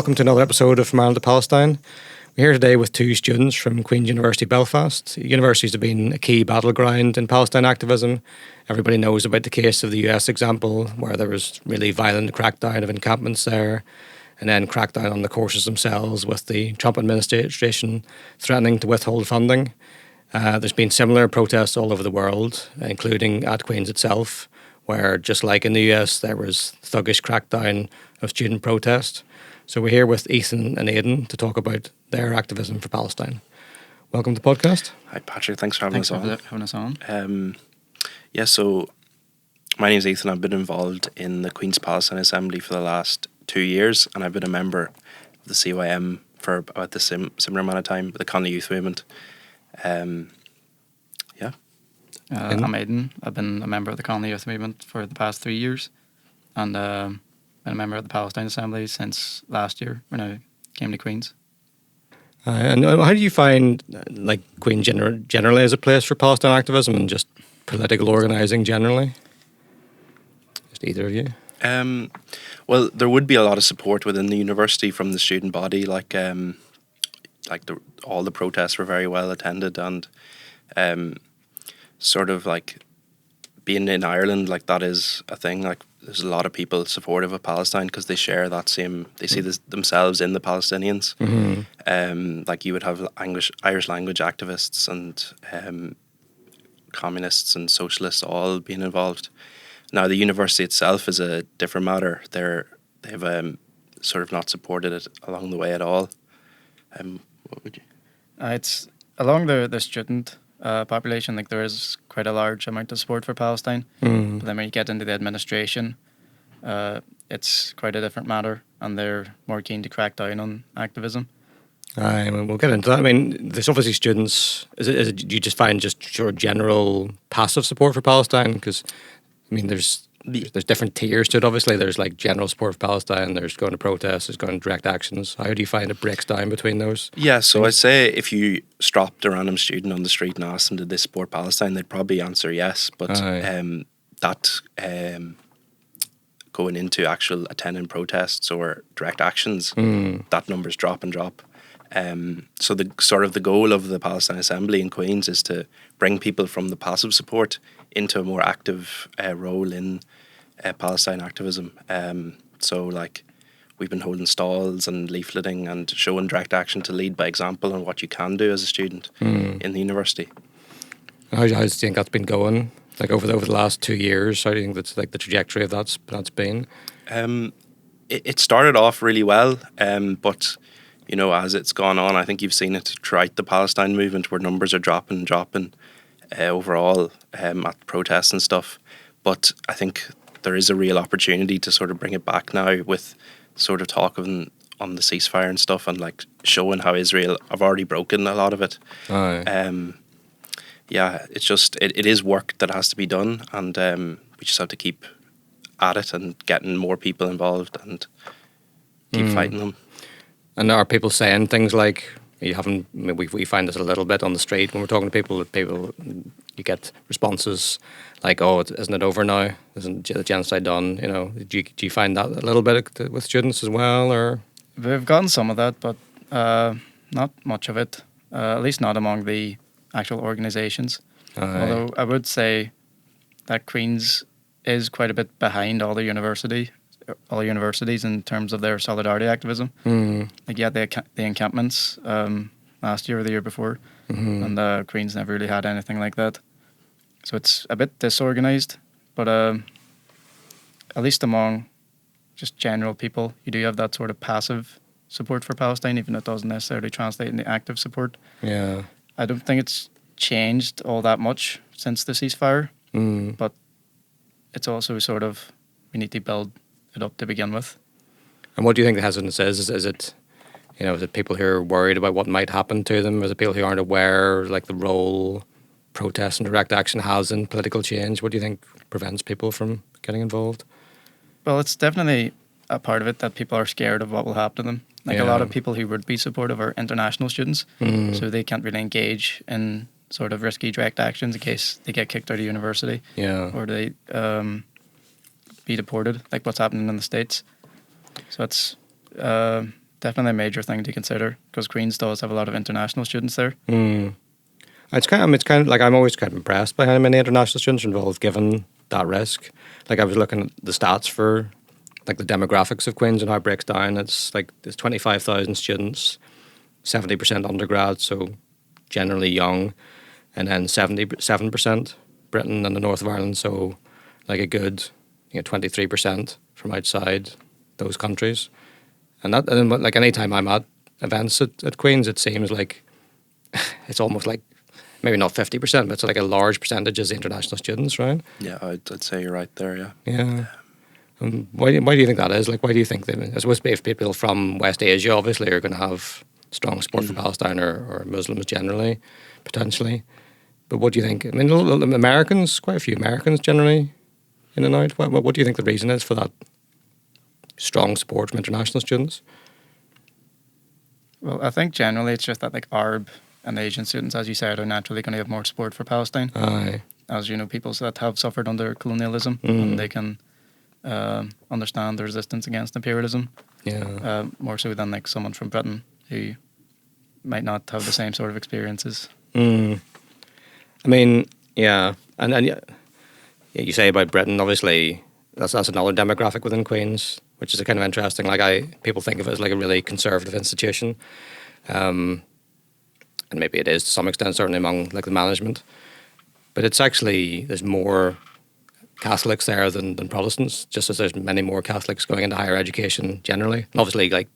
welcome to another episode of From Ireland to Palestine. We're here today with two students from Queen's University, Belfast. Universities have been a key battleground in Palestine activism. Everybody knows about the case of the US example, where there was really violent crackdown of encampments there, and then crackdown on the courses themselves with the Trump administration threatening to withhold funding. There's been similar protests all over the world, including at Queen's itself, where just like in the US, there was thuggish crackdown of student protest. So we're here with Ethan and Aidan to talk about their activism for Palestine. Welcome to the podcast. Hi Patrick, thanks for having us on. So my name's Ethan. I've been involved in the QUB Palestine Assembly for the last 2 years, and I've been a member of the CYM for about the similar amount of time with the Conley Youth Movement. I'm Aidan. I've been a member of the Conley Youth Movement for the past 3 years, and been a member of the Palestine Assembly since last year when I came to Queen's. And how do you find Queen generally as a place for Palestine activism and just political organising generally? Just either of you? Well, there would be a lot of support within the university from the student body. All the protests were very well attended, and being in Ireland, that is a thing. There's a lot of people supportive of Palestine because they share that same. They see themselves in the Palestinians. Mm-hmm. You would have Irish language activists and communists and socialists all being involved. Now, the university itself is a different matter. They've sort of not supported it along the way at all. What would you? It's along the student population. There is quite a large amount of support for Palestine. Mm. But then when you get into the administration, it's quite a different matter, and they're more keen to crack down on activism. We'll get into that. I mean, there's obviously students. Do you just find sort of general passive support for Palestine? Because there's different tiers to it. Obviously, there's general support for Palestine. There's going to protests. There's going to direct actions. How do you find it breaks down between those? Yeah, so I'd say if you stopped a random student on the street and asked them did they support Palestine, they'd probably answer yes. But going into actual attending protests or direct actions, that numbers drop and drop. So the goal of the Palestine Assembly in Queen's is to bring people from the passive support into a more active role in Palestine activism. We've been holding stalls and leafleting and showing direct action to lead by example on what you can do as a student in the university. How do you think that's been going? Over the last 2 years, how do you think that's the trajectory of that's been? It started off really well, but as it's gone on, I think you've seen it throughout the Palestine movement where numbers are dropping overall at protests and stuff. But I think there is a real opportunity to sort of bring it back now with sort of talk on the ceasefire and stuff, and showing how Israel have already broken a lot of it. It's just it is work that has to be done, and we just have to keep at it and getting more people involved and keep fighting them. And are people saying things like, we find this a little bit on the street when we're talking to people, you get responses like, oh, isn't it over now? Isn't the genocide done? Do you find that a little bit with students as well? Or We've gotten some of that, but not much of it, at least not among the actual organisations. Although I would say that Queen's is quite a bit behind all universities in terms of their solidarity activism. The encampments last year or the year before, and the Queen's never really had anything like that. So it's a bit disorganised, but at least among just general people, you do have that sort of passive support for Palestine, even if it doesn't necessarily translate into active support. Yeah, I don't think it's changed all that much since the ceasefire, but it's also sort of, we need to build it up to begin with. And what do you think the hesitance is? Is it people who are worried about what might happen to them? Is it people who aren't aware the role protest and direct action has in political change? What do you think prevents people from getting involved? Well, it's definitely a part of it that people are scared of what will happen to them. A lot of people who would be supportive are international students, so they can't really engage in sort of risky direct actions in case they get kicked out of university or they be deported, like what's happening in the States. So it's definitely a major thing to consider because Queen's does have a lot of international students there. It's kind of, like I'm always kind of impressed by how many international students are involved given that risk. Like I was looking at the stats for like the demographics of Queen's and how it breaks down. It's like there's 25,000 students, 70% undergrad, so generally young, and then 77% Britain and the north of Ireland, so like a good 23% from outside those countries. And like any time I'm at events at Queen's, it seems like it's almost like maybe not 50%, but it's like a large percentage is international students, right? Yeah, I'd say you're right there. Yeah. Yeah. Why do you think that is? Like, why do you think that? I suppose if people from West Asia obviously are going to have strong support for Palestine or Muslims generally, potentially. But what do you think? I mean, Americans, quite a few Americans generally in and out. What do you think the reason is for that strong support from international students? Well, I think generally it's just that like Arab and Asian students, as you said, are naturally going to have more support for Palestine. Aye. As you know, people that have suffered under colonialism and they can understand the resistance against imperialism. Yeah. More so than like someone from Britain who might not have the same sort of experiences. I mean, yeah, and yeah, you say about Britain, obviously that's another demographic within Queen's, which is a kind of interesting. Like people think of it as like a really conservative institution, and maybe it is to some extent, certainly among like the management. But it's actually there's more Catholics there than Protestants, just as there's many more Catholics going into higher education generally. And obviously, like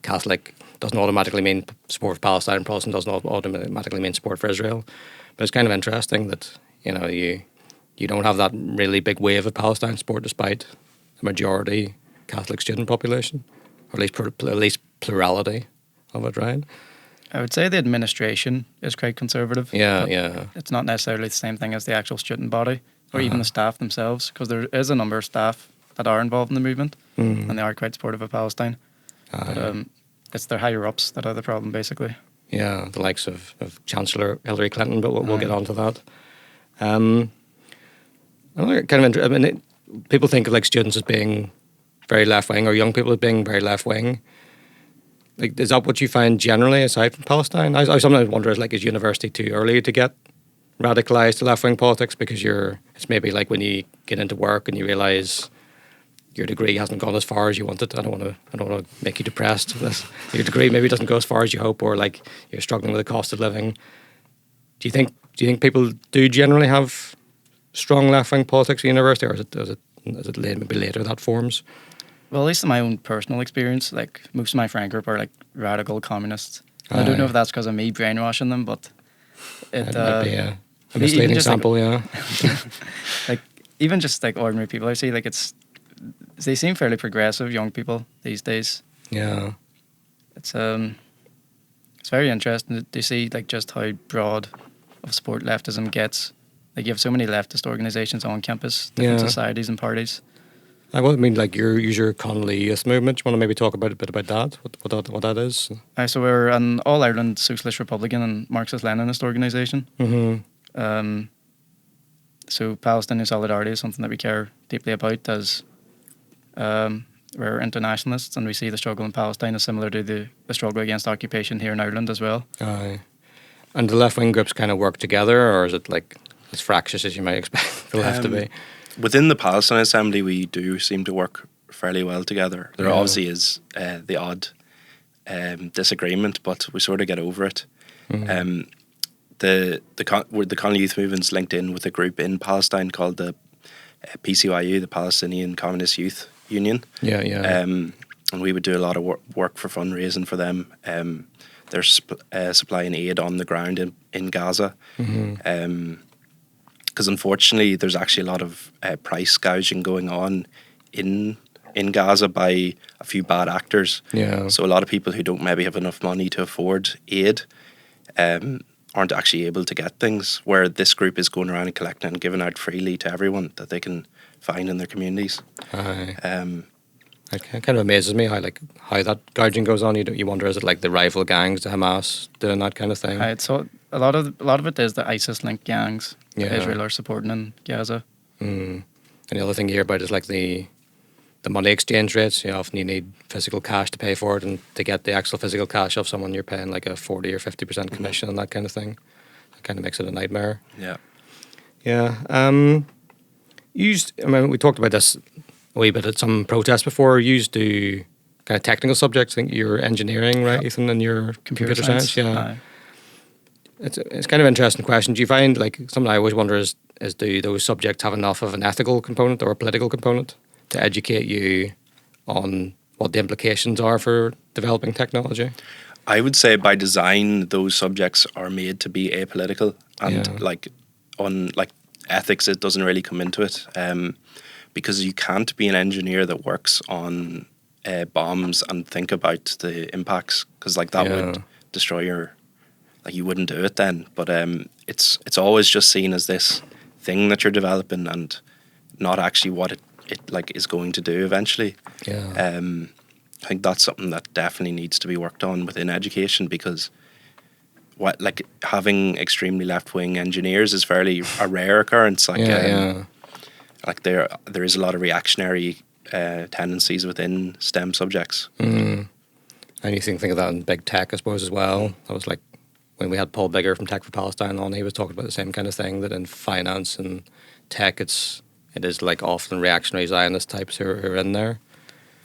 Catholic doesn't automatically mean support for Palestine, and Protestant doesn't automatically mean support for Israel. But it's kind of interesting that you don't have that really big wave of Palestine support despite a majority Catholic student population, or at least plurality of it, right? I would say the administration is quite conservative. Yeah. It's not necessarily the same thing as the actual student body or even the staff themselves, because there is a number of staff that are involved in the movement and they are quite supportive of Palestine. But it's their higher ups that are the problem, basically. Yeah, the likes of Chancellor Hillary Clinton, but we'll get on to that. People think of like students as being very left wing, or young people as being very left wing. Like, is that what you find generally aside from Palestine? I sometimes wonder, is university too early to get radicalized to left wing politics, because it's maybe like when you get into work and you realize your degree hasn't gone as far as you wanted. I don't want to make you depressed. Your degree maybe doesn't go as far as you hope, or like you're struggling with the cost of living. Do you think people do generally have strong left wing politics at university, or is it maybe later that forms? Well, at least in my own personal experience, like most of my friend group are like radical communists. I don't know if that's because of me brainwashing them, but it might be a misleading sample, like, yeah. Like even just like ordinary people I see, like they seem fairly progressive young people these days. Yeah. It's very interesting to see like just how broad of support leftism gets. Like you have so many leftist organisations on campus, different societies and parties. Like your Connolly Youth Movement. Do you want to maybe talk a bit about that? What that is? So we're an All Ireland Socialist Republican and Marxist-Leninist organisation. Mm-hmm. So Palestinian solidarity is something that we care deeply about, as we're internationalists and we see the struggle in Palestine as similar to the struggle against occupation here in Ireland as well. Aye. And the left-wing groups kind of work together, or is it like as fractious as you might expect the left to be? Within the Palestine Assembly, we do seem to work fairly well together. There obviously is the odd disagreement, but we sort of get over it. Mm-hmm. The Connolly Youth Movement's linked in with a group in Palestine called the PCYU, the Palestinian Communist Youth Union. Yeah. And we would do a lot of work for fundraising for them. They're supplying aid on the ground in Gaza. Mm-hmm. Because unfortunately there's actually a lot of price gouging going on in Gaza by a few bad actors. Yeah. So a lot of people who don't maybe have enough money to afford aid aren't actually able to get things, where this group is going around and collecting and giving out freely to everyone that they can find in their communities. Aye. It kind of amazes me how that gouging goes on. You wonder, is it like the rival gangs, the Hamas doing that kind of thing? So a lot of it is the ISIS-linked gangs that Israel are supporting in Gaza. And the other thing you hear about is like the the money exchange rates. Often you need physical cash to pay for it, and to get the actual physical cash off someone, you're paying like a 40 or 50% commission and that kind of thing. That kind of makes it a nightmare. Yeah. Yeah. We talked about this a wee bit at some protests before. You used to do kind of technical subjects. I think you're engineering, right, Ethan, and you're computer science. Yeah. Aye. It's kind of an interesting question. Do you find, like, something I always wonder is do those subjects have enough of an ethical component or a political component to educate you on what the implications are for developing technology? I would say by design, those subjects are made to be apolitical, and on ethics, it doesn't really come into it, because you can't be an engineer that works on bombs and think about the impacts, because that would destroy your. You wouldn't do it then, but it's always just seen as this thing that you're developing, and not actually what it is going to do eventually. Yeah. I think that's something that definitely needs to be worked on within education, because having extremely left-wing engineers is fairly a rare occurrence. There is a lot of reactionary tendencies within STEM subjects. And you think of that in big tech, I suppose, as well. That was like when we had Paul Bigger from Tech for Palestine on, he was talking about the same kind of thing, that in finance and tech, it is like often reactionary Zionist types who are in there.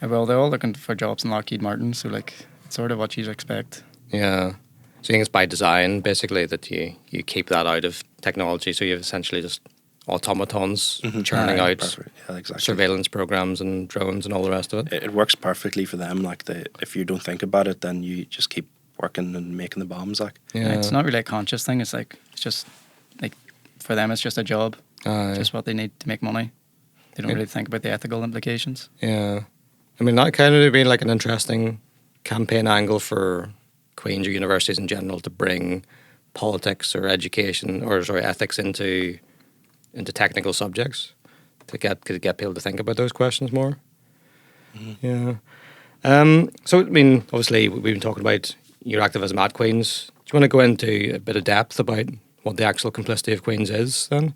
Well, they're all looking for jobs in Lockheed Martin, so it's sort of what you'd expect. Yeah. So you think it's by design, basically, that you keep that out of technology, so you have essentially just automatons churning out surveillance programs and drones and all the rest of it. It works perfectly for them. If you don't think about it, then you just keep working and making the bombs. It's not really a conscious thing. It's just for them, it's just a job. Just what they need to make money. They don't really think about the ethical implications. Yeah. I mean, that kind of been like an interesting campaign angle for Queen's or universities in general, to bring politics or education or ethics into technical subjects, to get people to think about those questions more. Yeah. So I mean, obviously we've been talking about your activism at Queen's. Do you want to go into a bit of depth about what the actual complicity of Queen's is then?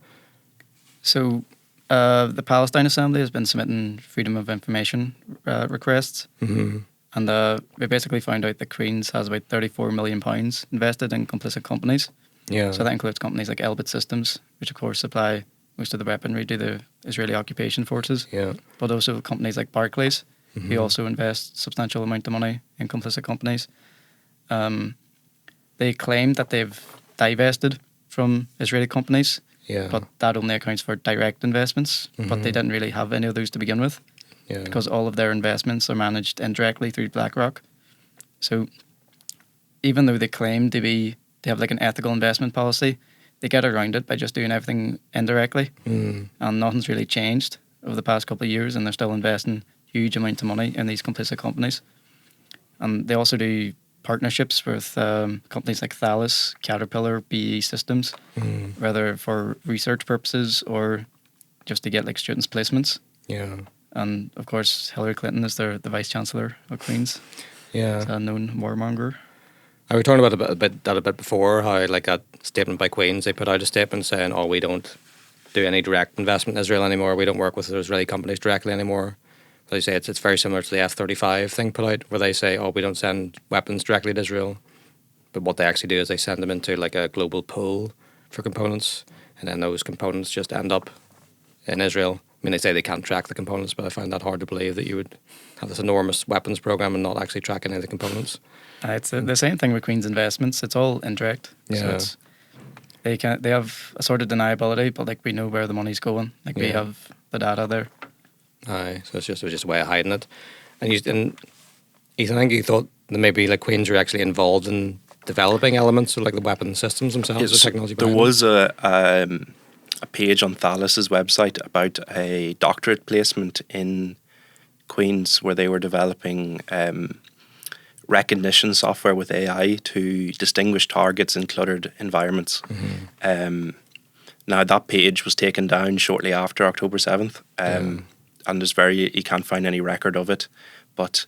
So the Palestine Assembly has been submitting freedom of information requests. And we basically found out that Queen's has about £34 million invested in complicit companies. Yeah. So that includes companies like Elbit Systems, which of course supply most of the weaponry to the Israeli occupation forces. Yeah. But also companies like Barclays, who also invest substantial amount of money in complicit companies. They claim that they've divested from Israeli companies, but that only accounts for direct investments. But they didn't really have any of those to begin with. Yeah. Because all of their investments are managed indirectly through BlackRock. So even though they claim they have an ethical investment policy, they get around it by just doing everything indirectly. And nothing's really changed over the past couple of years, and they're still investing huge amounts of money in these complicit companies. And they also do partnerships with companies like Thales, Caterpillar, BAE Systems, whether for research purposes or just to get students' placements. Yeah. And of course, Hillary Clinton is the Vice Chancellor of Queen's. Yeah. It's a known warmonger. I was talking about that a bit before, how that statement by Queen's, they put out a statement saying, we don't do any direct investment in Israel anymore. We don't work with Israeli companies directly anymore. They say it's very similar to the F-35 thing put out, where they say, we don't send weapons directly to Israel. But what they actually do is they send them into a global pool for components, and then those components just end up in Israel. I mean, they say they can't track the components, but I find that hard to believe, that you would have this enormous weapons program and not actually track any of the components. It's the same thing with Queen's investments. It's all indirect. Yeah. So they have a sort of deniability, but we know where the money's going. We have the data there. Aye, so it's just a way of hiding it. And Ethan, I think you thought that maybe Queen's were actually involved in developing elements of the weapon systems themselves, the technology. There was a page on Thales' website about a doctorate placement in Queen's, where they were developing recognition software with AI to distinguish targets in cluttered environments. Now that page was taken down shortly after October 7th, and you can't find any record of it, but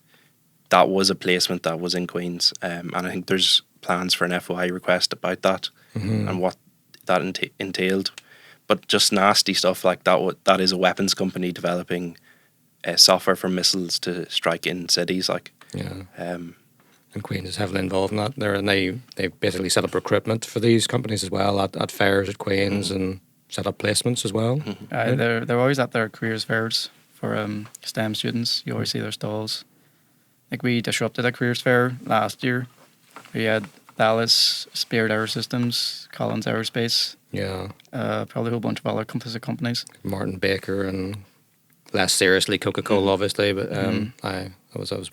that was a placement that was in Queen's, and I think there's plans for an FOI request about that and what that entailed. But just nasty stuff like that. That is a weapons company developing software for missiles to strike in cities. Like, Yeah. And Queen's is heavily involved in that there, and they basically set up recruitment for these companies as well at fairs at Queen's and set up placements as well. They're always at their careers fairs for STEM students. You always see their stalls. Like, we disrupted a careers fair last year. We had Dallas, Spirit Air Systems, Collins Aerospace. Yeah. Probably a whole bunch of other complicit companies. Martin Baker and less seriously Coca-Cola, obviously, but I was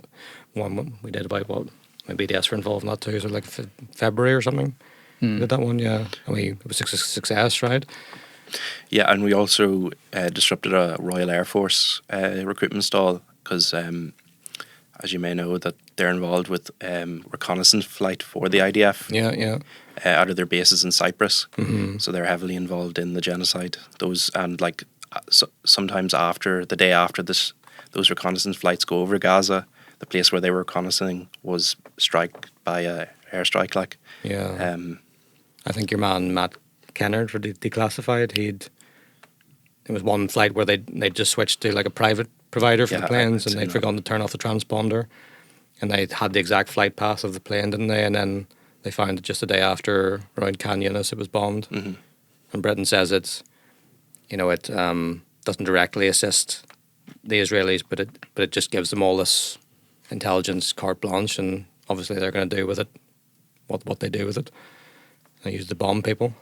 one we did about what my BDS were involved in that too. So like February or something. We did that one, yeah. And it was a success, right? Yeah, and we also disrupted a Royal Air Force recruitment stall because, as you may know, that they're involved with reconnaissance flight for the IDF. Yeah. Out of their bases in Cyprus, so they're heavily involved in the genocide. Those and like sometimes the day after those reconnaissance flights go over Gaza, the place where they were reconnaissing was struck by a airstrike. Like, yeah. I think your man Matt Kennard for Declassified, it was one flight where they just switched to like a private provider for the planes, and they'd forgotten to turn off the transponder, and they had the exact flight path of the plane, didn't they? And then they found it just a day after around Khan Yunis it was bombed. And Britain says it doesn't directly assist the Israelis, but it just gives them all this intelligence carte blanche, and obviously they're going to do with it what they do with it. They use to bomb people.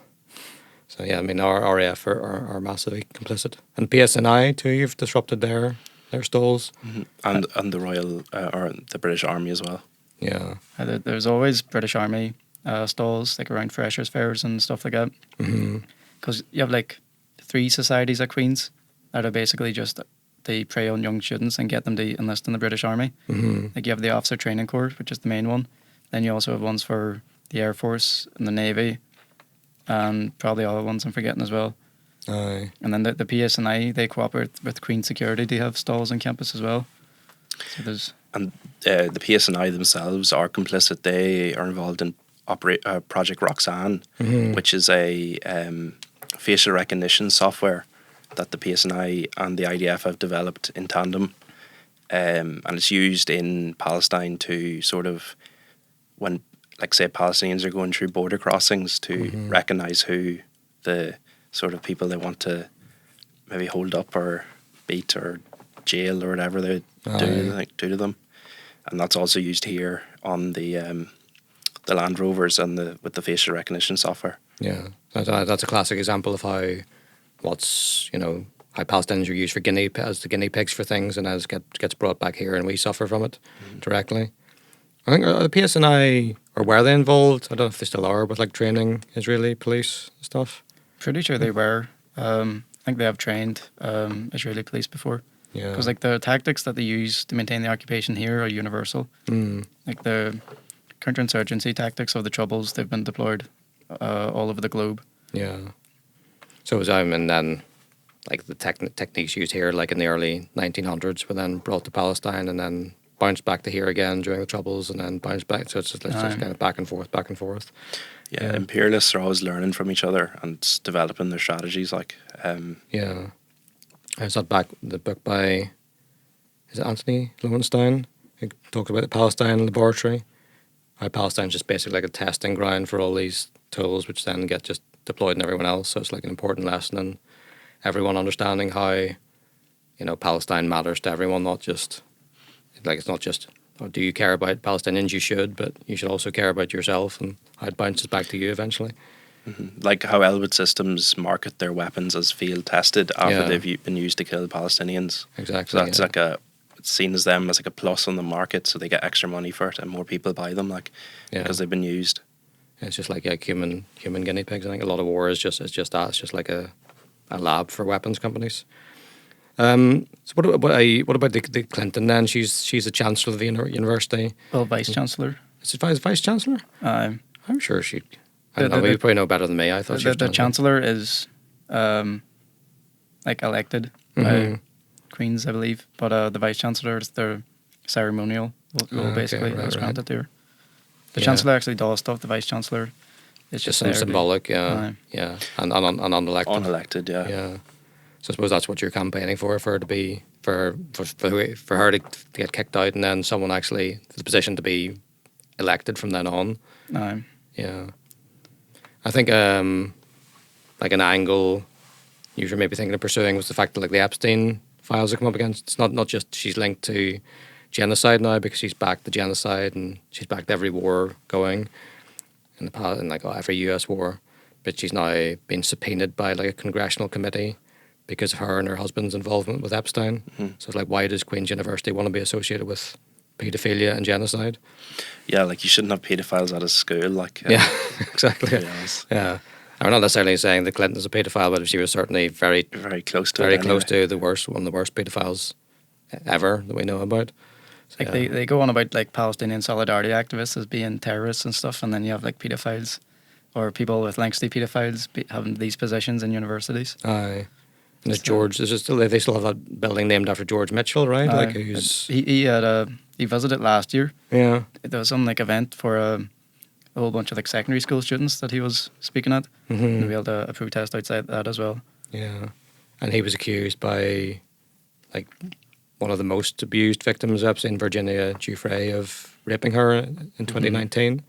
So yeah, I mean our RAF are massively complicit, and PSNI too. You've disrupted their stalls, and the Royal or the British Army as well. Yeah, there's always British Army stalls like around freshers fairs and stuff like that. Because you have like 3 societies at Queen's that are basically just they prey on young students and get them to enlist in the British Army. Like, you have the Officer Training Corps, which is the main one. Then you also have ones for the Air Force and the Navy, and probably other ones I'm forgetting as well. Aye. And then the PSNI, they cooperate with Queen's Security to have stalls on campus as well. So there's... And the PSNI themselves are complicit. They are involved in Project Roxanne, which is a facial recognition software that the PSNI and the IDF have developed in tandem. And it's used in Palestine to sort of, when, like, say, Palestinians are going through border crossings, to recognise who the sort of people they want to maybe hold up or beat or jail or whatever they do to them. And that's also used here on the Land Rovers and with the facial recognition software. Yeah, that's a classic example of how Palestinians are used as the guinea pigs for things, and as gets brought back here, and we suffer from it directly. I think the PSNI, or were they involved? I don't know if they still are, with like training Israeli police stuff. Pretty sure they were. I think they have trained Israeli police before. Yeah. Because like the tactics that they use to maintain the occupation here are universal. Like the counterinsurgency tactics of the Troubles, they've been deployed all over the globe. Yeah. So and then like the techniques used here, like in the early 1900s, were then brought to Palestine and then bounced back to here again during the Troubles, and then bounced back. So it's just kind of back and forth. Yeah, imperialists are always learning from each other and developing their strategies. Like, yeah. I was back the book by, is it Anthony Lowenstein? He talks about the Palestine laboratory. How Palestine's just basically like a testing ground for all these tools, which then get just deployed in everyone else. So it's like an important lesson in everyone understanding how, Palestine matters to everyone, not just, like, it's not just, do you care about Palestinians? You should, but you should also care about yourself and how it bounces back to you eventually. Like how Elwood Systems market their weapons as field tested after they've been used to kill Palestinians. Exactly. So that's it's seen as them as like a plus on the market, so they get extra money for it and more people buy them, because they've been used. It's just like human guinea pigs. I think a lot of war is just that. It's just like a lab for weapons companies. So what about the Clinton then? She's a chancellor of the university. Well, vice chancellor. Is it vice chancellor? I'm sure she. I don't know. You probably know better than me. I thought she was the chancellor is elected by Queen's, I believe, but the vice chancellor is their ceremonial role, basically. That's granted to her. The chancellor actually does stuff. The vice chancellor is just some symbolic, and unelected. Unelected, yeah. Yeah. So I suppose that's what you're campaigning for her to be for her to get kicked out, and then someone actually the position to be elected from then on. Yeah, I think like an angle you were maybe thinking of pursuing was the fact that like the Epstein files have come up against. It's not just she's linked to genocide now because she's backed the genocide and she's backed every war going in the past, and like every US war, but she's now been subpoenaed by like a congressional committee because of her and her husband's involvement with Epstein. So it's like, why does Queen's University want to be associated with paedophilia and genocide? Yeah, like you shouldn't have paedophiles at a school. Like yeah, exactly. Yeah. I'm not necessarily saying that Clinton's a paedophile, but she was certainly very close to one of the worst paedophiles ever that we know about. So, like they go on about like Palestinian solidarity activists as being terrorists and stuff, and then you have like paedophiles or people with links to paedophiles having these positions in universities. Aye. And there's George. They still have that building named after George Mitchell, right? Like who's he visited last year. Yeah. There was some like event for a whole bunch of like secondary school students that he was speaking at. And we held a protest outside that as well. Yeah, and he was accused by like one of the most abused victims of Epstein, Virginia Giuffre, of raping her in 2019.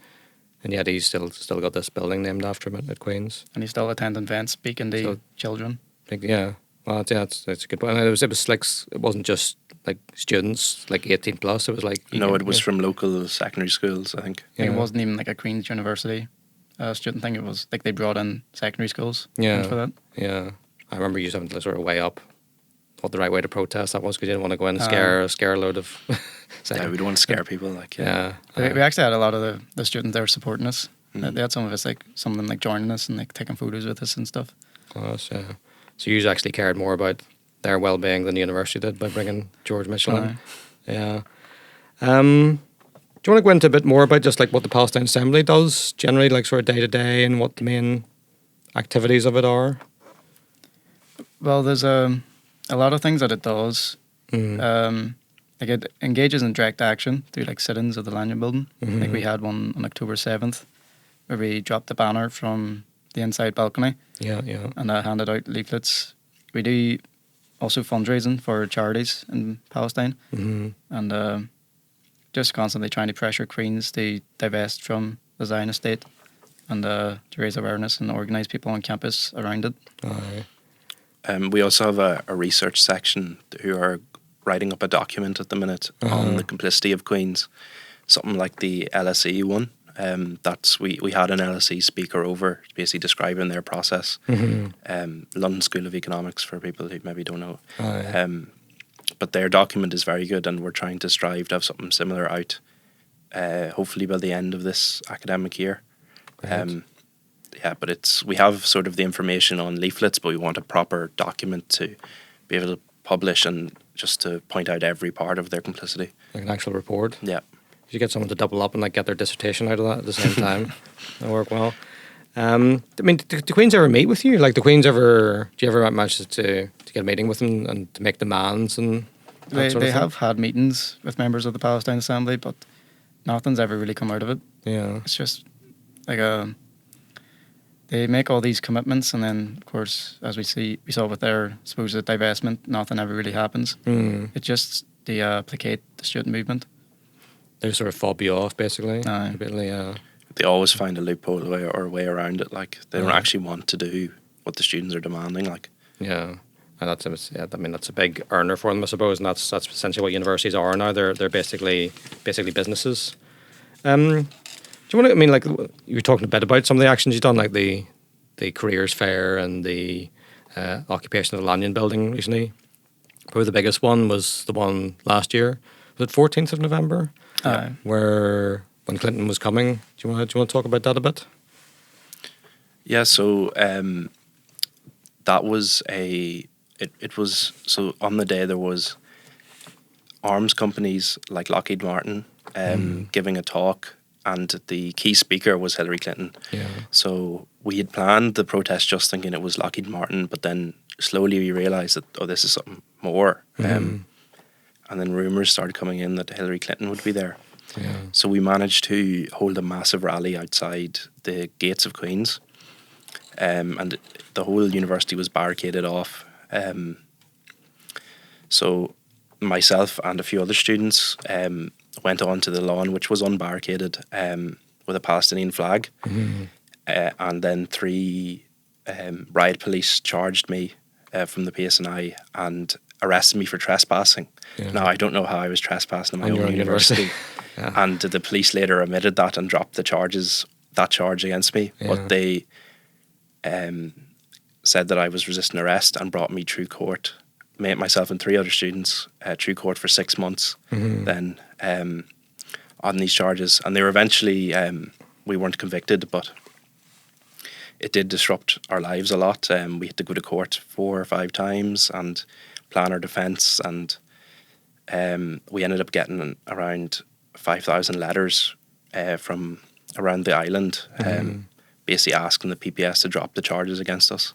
And yet he's still got this building named after him at Queen's. And he's still attending events, speaking to children. Yeah. Well, that's a good point. And it was like, it wasn't just like students like 18 plus. It was like it was from local secondary schools, I think. Yeah. It wasn't even like a Queen's University student thing. It was like they brought in secondary schools. For that. Yeah, I remember you having to sort of weigh up what the right way to protest that was because you didn't want to go in and scare a load of. Yeah, we don't want to scare people. Like we actually had a lot of the students there supporting us. They had some of them like joining us and like taking photos with us and stuff. Class, yeah. So you actually cared more about their well-being than the university did by bringing George Mitchell in. Yeah. Do you want to go into a bit more about just like what the Palestine Assembly does generally, like sort of day to day, and what the main activities of it are? Well, there's a lot of things that it does. Like it engages in direct action through like sit-ins of the Lanyon building. Like we had one on October 7th where we dropped the banner from the inside balcony. Yeah. And handed out leaflets. We do also fundraising for charities in Palestine. And just constantly trying to pressure Queens to divest from the Zionist state and to raise awareness and organise people on campus around it. We also have a research section who are writing up a document at the minute on the complicity of Queens, something like the LSE one. We had an LSE speaker over basically describing their process. London School of Economics for people who maybe don't know. But their document is very good, and we're trying to strive to have something similar out hopefully by the end of this academic year. But we have sort of the information on leaflets, but we want a proper document to be able to publish and just to point out every part of their complicity. Like an actual report? Yeah. You get someone to double up and like get their dissertation out of that at the same time. That'll work well. I mean, do Queens ever meet with you? Like, do you ever manage to get a meeting with them and to make demands and that sort of They thing? have had meetings with members of the Palestine Assembly, but nothing's ever really come out of it. Yeah. It's just like they make all these commitments, and then of course, as we saw with their supposed divestment, nothing ever really happens. It's just they placate the student movement. They sort of fob you off, basically. They always find a loophole or a way around it. Like they don't actually want to do what the students are demanding. Like and that's a big earner for them, I suppose, and that's essentially what universities are now. They're basically businesses. Do you want to? I mean, like you were talking a bit about some of the actions you've done, like the careers fair and the occupation of the Lanyon building recently. Probably the biggest one was the one last year. Was it 14th of November? Where when Clinton was coming. Do you want to talk about that a bit? Yeah. So that was it was so on the day there was arms companies like Lockheed Martin giving a talk, and the key speaker was Hillary Clinton. Yeah. So we had planned the protest just thinking it was Lockheed Martin, but then slowly we realised that this is something more. And then rumours started coming in that Hillary Clinton would be there. Yeah. So we managed to hold a massive rally outside the gates of Queen's, and the whole university was barricaded off. So myself and a few other students went on to the lawn, which was unbarricaded, with a Palestinian flag. And then 3 riot police charged me from the PSNI and arrested me for trespassing. Yeah. Now, I don't know how I was trespassing in my own university. Yeah. And the police later admitted that and dropped that charge against me. Yeah. But they said that I was resisting arrest and brought me through court, myself and 3 other students, through court for 6 months then on these charges. And they were eventually, we weren't convicted, but it did disrupt our lives a lot. We had to go to court 4 or 5 times and plan our defence, and we ended up getting around 5,000 letters from around the island, basically asking the PPS to drop the charges against us.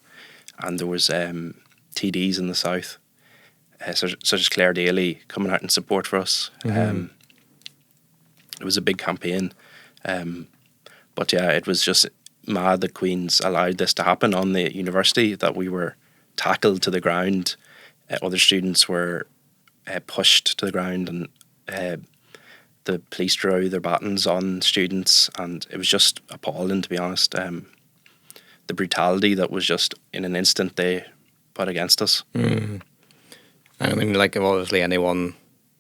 And there was TDs in the south, such as Claire Daly, coming out in support for us. It was a big campaign, but yeah, it was just mad that Queen's allowed this to happen on the university, that we were tackled to the ground. Other students were pushed to the ground, and the police drew their batons on students, and it was just appalling, to be honest. The brutality that was just in an instant they put against us. I mean, like, obviously anyone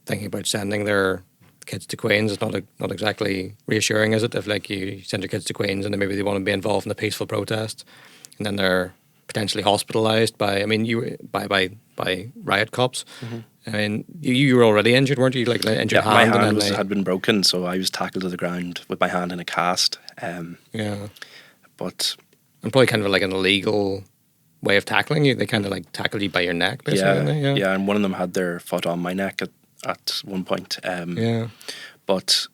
thinking about sending their kids to Queen's is not exactly reassuring, is it? If, like, you send your kids to Queen's and then maybe they want to be involved in a peaceful protest, and then they're potentially hospitalised by riot cops. I mean, you were already injured, weren't you? Like, an injured hand. My hand had been broken, so I was tackled to the ground with my hand in a cast. But and probably kind of like an illegal way of tackling you. They kind of like tackle you by your neck, basically. Yeah, and one of them had their foot on my neck at one point. But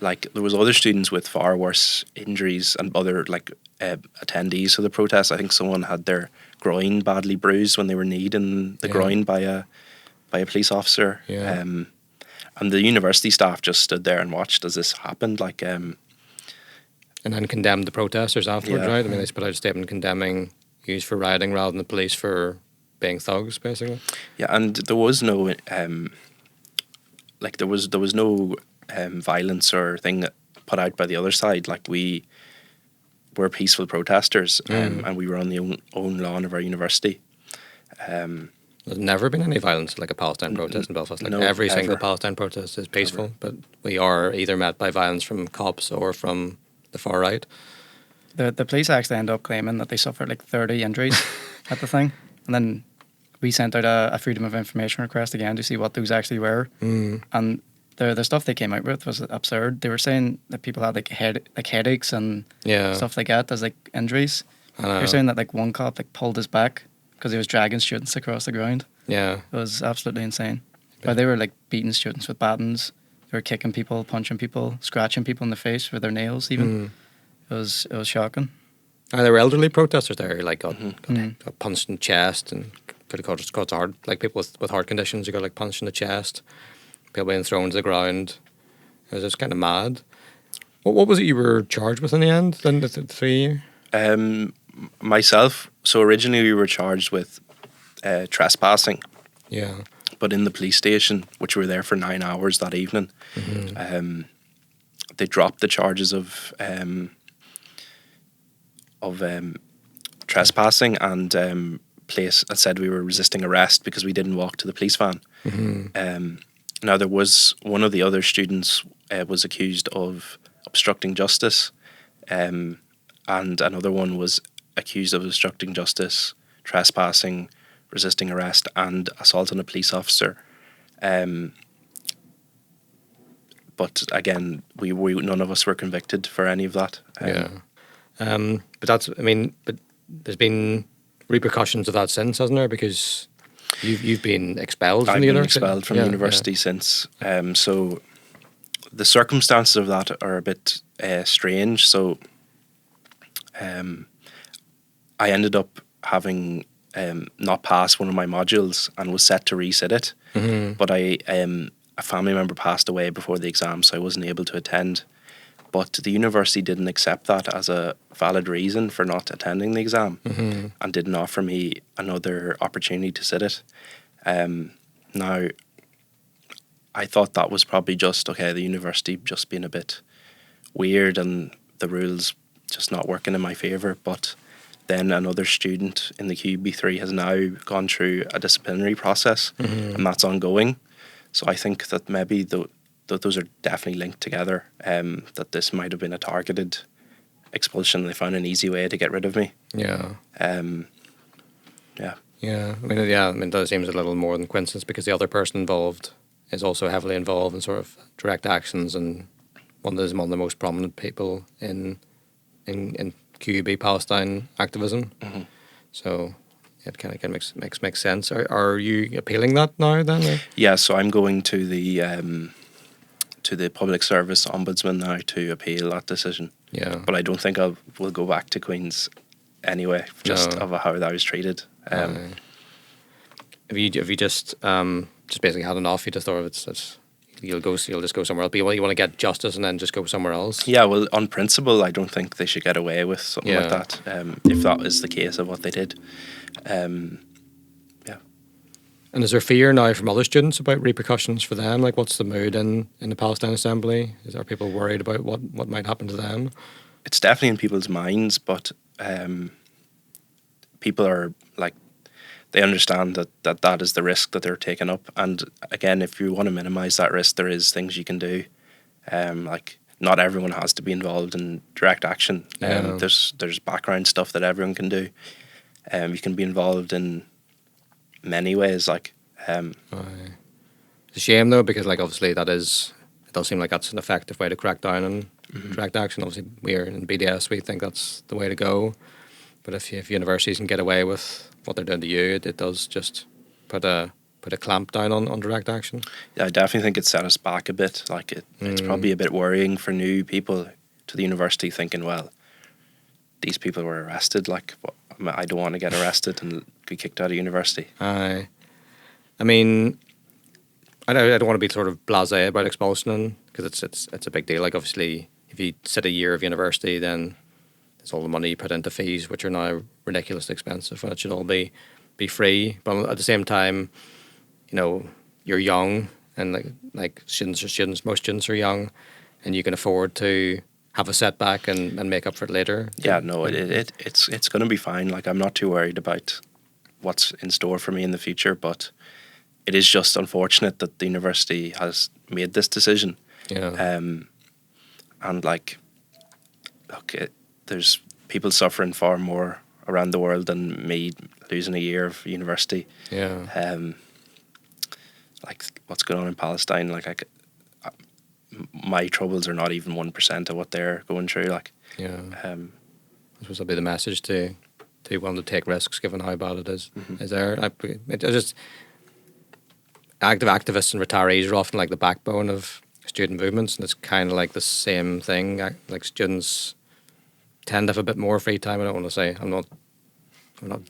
like, there was other students with far worse injuries and other attendees to the protest. I think someone had their groin badly bruised when they were kneed in the groin by a police officer. And the university staff just stood there and watched as this happened. And then condemned the protesters afterwards, right? I mean, they put out a statement condemning youth for rioting rather than the police for being thugs, basically. Yeah, and there was no there was no violence or thing put out by the other side. Like, we were peaceful protesters, and we were on the own lawn of our university. There's never been any violence like a Palestine protest in Belfast. Like, every single Palestine protest is peaceful, but we are either met by violence from cops or from the far right. The police actually end up claiming that they suffered like 30 injuries at the thing, and then we sent out a Freedom of Information request again to see what those actually were. And the stuff they came out with was absurd. They were saying that people had headaches and stuff like that as like injuries. They're saying that like one cop pulled his back because he was dragging students across the ground. Yeah, it was absolutely insane. But they were like beating students with batons. They were kicking people, punching people, scratching people in the face with their nails. Even it was shocking. And there were elderly protesters there, like got punched in the chest, and could have caused heart, like people with heart conditions who got like punched in the chest. People being thrown to the ground. It was just kind of mad. What was it you were charged with in the end? Then the 3 year? Myself. So originally we were charged with trespassing. Yeah. But in the police station, which we were there for 9 hours that evening, they dropped the charges of trespassing and said we were resisting arrest because we didn't walk to the police van. Now, there was one of the other students was accused of obstructing justice, and another one was accused of obstructing justice, trespassing, resisting arrest, and assault on a police officer. But again, we none of us were convicted for any of that. But there's been repercussions of that since, hasn't there? Because you've been expelled from the university. I've been expelled from the university since. So the circumstances of that are a bit strange. So I ended up having not passed one of my modules and was set to resit it. But a family member passed away before the exam, so I wasn't able to attend. But the university didn't accept that as a valid reason for not attending the exam, and didn't offer me another opportunity to sit it. Now, I thought that was probably just, okay, the university just being a bit weird and the rules just not working in my favour. But then another student in the QUB3 has now gone through a disciplinary process, and that's ongoing. So I think that maybe those are definitely linked together, that this might have been a targeted expulsion. They found an easy way to get rid of me. Yeah. Yeah. Yeah. I mean, that seems a little more than coincidence, because the other person involved is also heavily involved in sort of direct actions, and one of the most prominent people in QUB Palestine activism. So it kind of makes sense. Are you appealing that now then? Or? Yeah. So I'm going to the Public Service Ombudsman now to appeal that decision. Yeah. But I don't think we'll go back to Queen's anyway, just of how I was treated. Have you just basically had enough? You just thought it's you'll just go somewhere else. But you want to get justice and then just go somewhere else. Yeah, well, on principle, I don't think they should get away with something like that. If that is the case of what they did. And is there fear now from other students about repercussions for them? Like, what's the mood in the Palestine Assembly? Are people worried about what might happen to them? It's definitely in people's minds, but people are like, they understand that is the risk that they're taking up. And again, if you want to minimise that risk, there is things you can do. Like, not everyone has to be involved in direct action. There's background stuff that everyone can do. You can be involved in many ways. Like, it's a shame though, because like obviously it does seem like that's an effective way to crack down on direct action. Obviously, we're in BDS, we think that's the way to go. But if universities can get away with what they're doing to you, it does just put a clamp down on direct action. Yeah, I definitely think it set us back a bit. Like it's probably a bit worrying for new people to the university, thinking, well, these people were arrested. Like, I don't want to get arrested and be kicked out of university. I mean, I don't want to be sort of blasé about expulsion, because it's a big deal. Like, obviously, if you sit a year of university, then there's all the money you put into fees, which are now ridiculously expensive, and it should all be free. But at the same time, you know, you're young, and like most students are young, and you can afford to have a setback and make up for it later. Yeah, no, it's going to be fine. Like, I'm not too worried about what's in store for me in the future, but it is just unfortunate that the university has made this decision. Yeah. And like, look, there's people suffering far more around the world than me losing a year of university. Yeah. Like, what's going on in Palestine, like my troubles are not even 1% of what they're going through. Like, yeah. I suppose that'll be the message to want to take risks, given how bad it is. Is there? Active activists and retirees are often like the backbone of student movements, and it's kind of like the same thing. Like, students tend to have a bit more free time. I don't want to say I'm not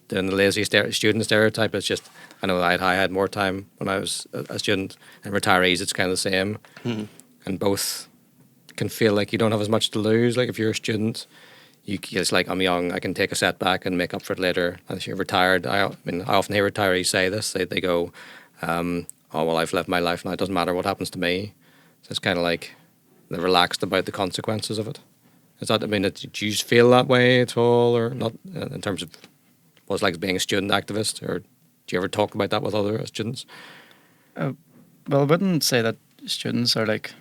doing the lazy student stereotype. It's just I know I had more time when I was a student, and retirees it's kind of the same. And both can feel like you don't have as much to lose. Like, if you're a student, it's like, I'm young, I can take a setback and make up for it later. And if you're retired, I often hear retirees say this. They go, oh, well, I've lived my life now. It doesn't matter what happens to me. So it's kind of like they're relaxed about the consequences of it. Is that, do you feel that way at all, or not, in terms of what it's like being a student activist? Or do you ever talk about that with other students? Well, I wouldn't say that students are like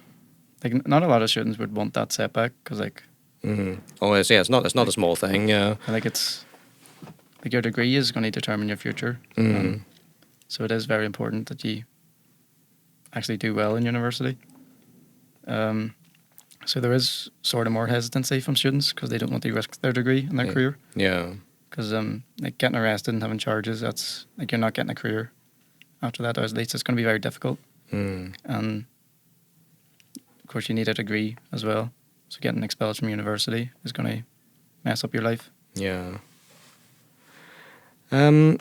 not a lot of students would want that setback, because like oh, it's not a small thing. Yeah, like, it's like your degree is going to determine your future. So it is very important that you actually do well in university. So there is sort of more hesitancy from students, because they don't want to risk their degree and their career. Yeah, because like, getting arrested and having charges, that's like, you're not getting a career after that, or at least it's going to be very difficult. And of course, you need a degree as well. So getting expelled from university is going to mess up your life. Yeah. Do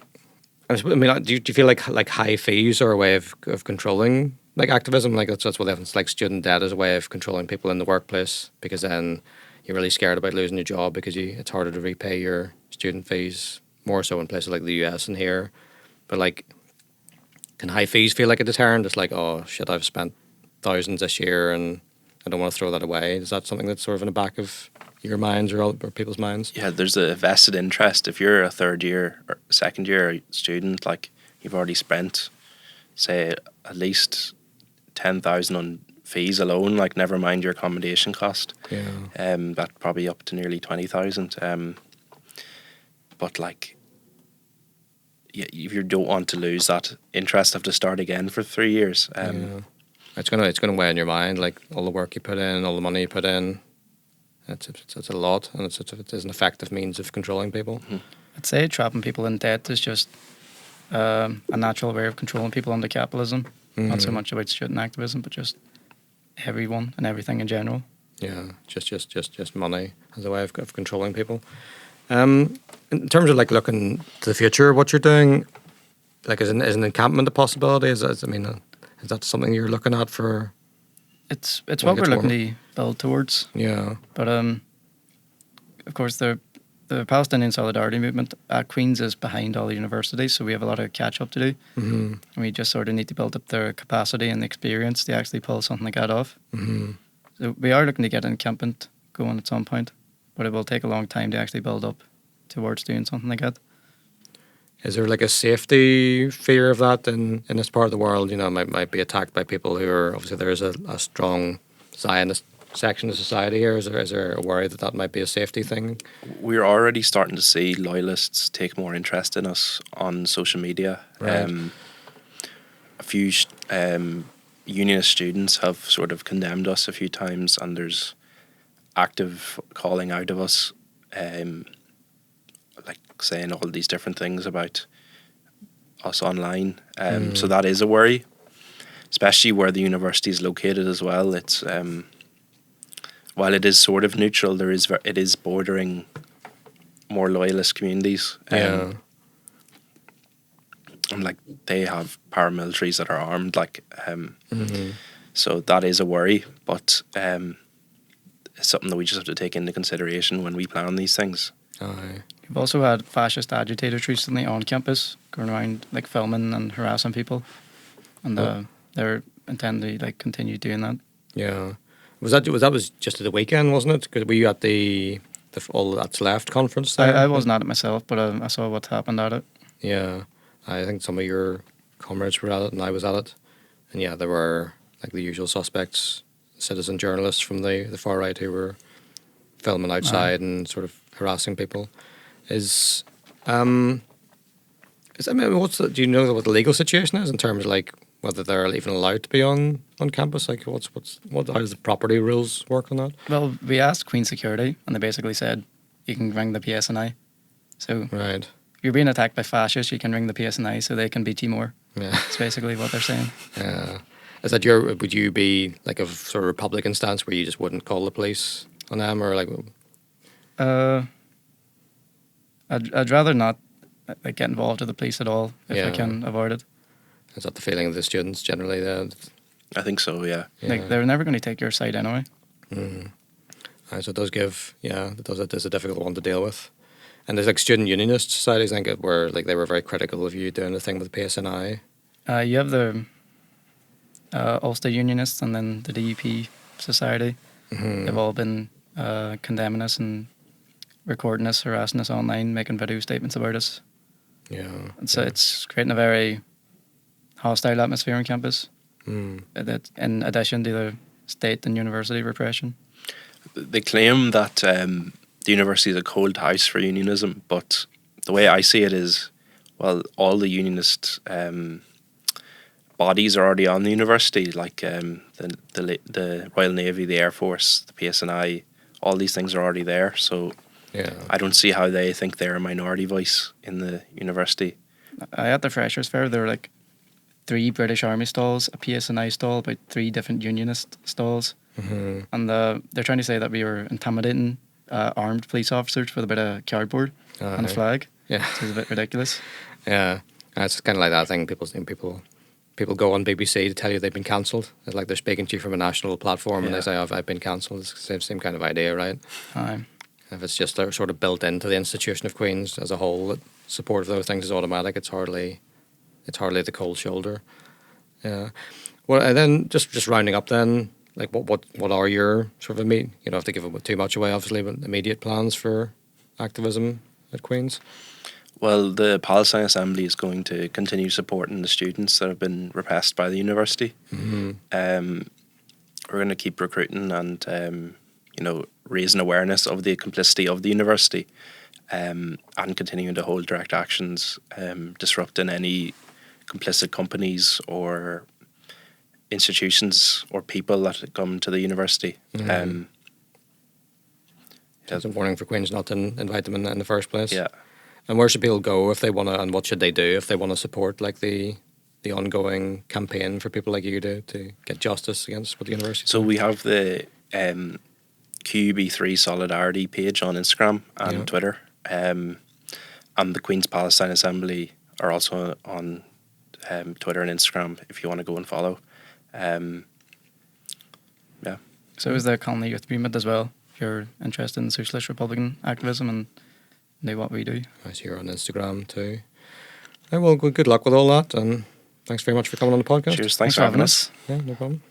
you feel like high fees are a way of controlling like activism, like that's what they have. It's like student debt as a way of controlling people in the workplace, because then you're really scared about losing your job because it's harder to repay your student fees, more so in places like the US and here. But like, can high fees feel like a deterrent? It's like, oh shit, I've spent thousands this year and I don't want to throw that away. Is that something that's sort of in the back of your minds or people's minds? Yeah, there's a vested interest. If you're a third year or second year student, like you've already spent, say, at least 10,000 on fees alone, like never mind your accommodation cost. Yeah. That probably up to nearly 20,000. But like, yeah, if you don't want to lose that interest, have to start again for 3 years. Yeah. It's gonna weigh on your mind, like all the work you put in, all the money you put in. It's a lot, and it's an effective means of controlling people. Mm-hmm. I'd say trapping people in debt is just a natural way of controlling people under capitalism. Not so much about student activism, but just everyone and everything in general. Yeah, just money as a way of controlling people. In terms of like looking to the future, what you're doing, like is an encampment a possibility? Is that something you're looking at for? It's what we're looking to build towards. Yeah. But of course the Palestinian Solidarity Movement at Queen's is behind all the universities, so we have a lot of catch up to do. Mm-hmm. And we just sort of need to build up their capacity and the experience to actually pull something like that off. Mm-hmm. So we are looking to get an encampment going at some point, but it will take a long time to actually build up towards doing something like that. Is there like a safety fear of that in this part of the world? You know, might be attacked by people who are, obviously there is a strong Zionist section of society here. Is there a worry that might be a safety thing? We're already starting to see loyalists take more interest in us on social media. Right. A few unionist students have sort of condemned us a few times, and there's active calling out of us, like saying all these different things about us online. So that is a worry, especially where the university is located as well. It's while it is sort of neutral, it is bordering more loyalist communities. Yeah. And like they have paramilitaries that are armed, like so that is a worry, but it's something that we just have to take into consideration when we plan these things. Aye. We've also had fascist agitators recently on campus going around like filming and harassing people, and they're intending to like continue doing that. Yeah. Was that just at the weekend, wasn't it? 'Cause were you at the All That's Left conference there? I wasn't at it myself, but I saw what happened at it. Yeah. I think some of your comrades were at it and I was at it. And yeah, there were like the usual suspects, citizen journalists from the far right who were filming outside and sort of harassing people. Do you know what the legal situation is in terms of like whether they're even allowed to be on campus? Like how does the property rules work on that? Well, we asked Queen Security, and they basically said you can ring the PSNI. So Right. if you're being attacked by fascists, you can ring the PSNI so they can beat you more. Yeah. That's basically what they're saying. Yeah. Would you be like a sort of Republican stance where you just wouldn't call the police on them, or like? I'd rather not like get involved with the police at all if I Yeah. can avoid it. Is that the feeling of the students generally? I think so, yeah. Like they're never going to take your side anyway. So it does it is a difficult one to deal with. And there's like student unionist societies, I think, they were very critical of you doing the thing with the PSNI. You have the Ulster Unionists and then the DUP Society. They've all been condemning us and recording us, harassing us online, making video statements about us. Yeah. And so it's creating a very hostile atmosphere on campus. That in addition to the state and university repression. They claim that the university is a cold house for unionism, but the way I see it is, well, all the unionist bodies are already on the university, like the Royal Navy, the Air Force, the PSNI, all these things are already there. So Yeah. I don't see how they think they're a minority voice in the university. At the Freshers' Fair, there were like 3 British Army stalls, a PSNI stall, about 3 different unionist stalls. And they're trying to say that we were intimidating armed police officers with a bit of cardboard and a flag. Yeah. Which is a bit ridiculous. Yeah. It's kind of like that thing. People people go on BBC to tell you they've been cancelled. It's like they're speaking to you from a national platform and they say, I've been cancelled. It's the same kind of idea, right? Aye. If it's just they're sort of built into the institution of Queen's as a whole, that support of those things is automatic. It's hardly the cold shoulder. Yeah. Well, and then just rounding up then, like what are your sort of you don't have to give too much away, obviously, but immediate plans for activism at Queen's? Well, the Palestine Assembly is going to continue supporting the students that have been repressed by the university. Mm-hmm. We're going to keep recruiting and raising awareness of the complicity of the university, and continuing to hold direct actions, disrupting any complicit companies or institutions or people that come to the university. Mm-hmm. It's a warning for Queen's not to invite them in the first place. Yeah. And where should people go if they want to, and what should they do if they want to support like the ongoing campaign for people like you to get justice against what the university? So we have the QUB3 Solidarity page on Instagram and Twitter, and the Queen's Palestine Assembly are also on Twitter and Instagram if you want to go and follow. So is the Colony Youth Movement as well, if you're interested in socialist Republican activism and do what we do. I see you're on Instagram too. Well, good luck with all that, and thanks very much for coming on the podcast. Cheers, thanks for having us. Yeah, no problem.